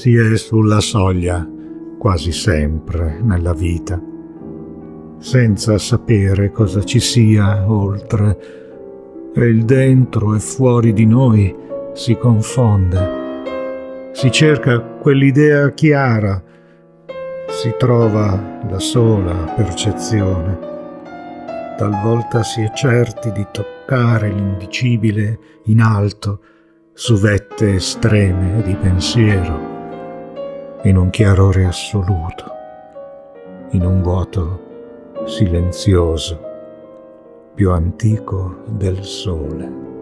Si è sulla soglia quasi sempre nella vita, senza sapere cosa ci sia oltre, e il dentro e fuori di noi si confonde. Si cerca quell'idea chiara, si trova la sola percezione. Talvolta si è certi di toccare l'indicibile in alto su vette estreme di pensiero, in un chiarore assoluto, in un vuoto silenzioso, più antico del sole.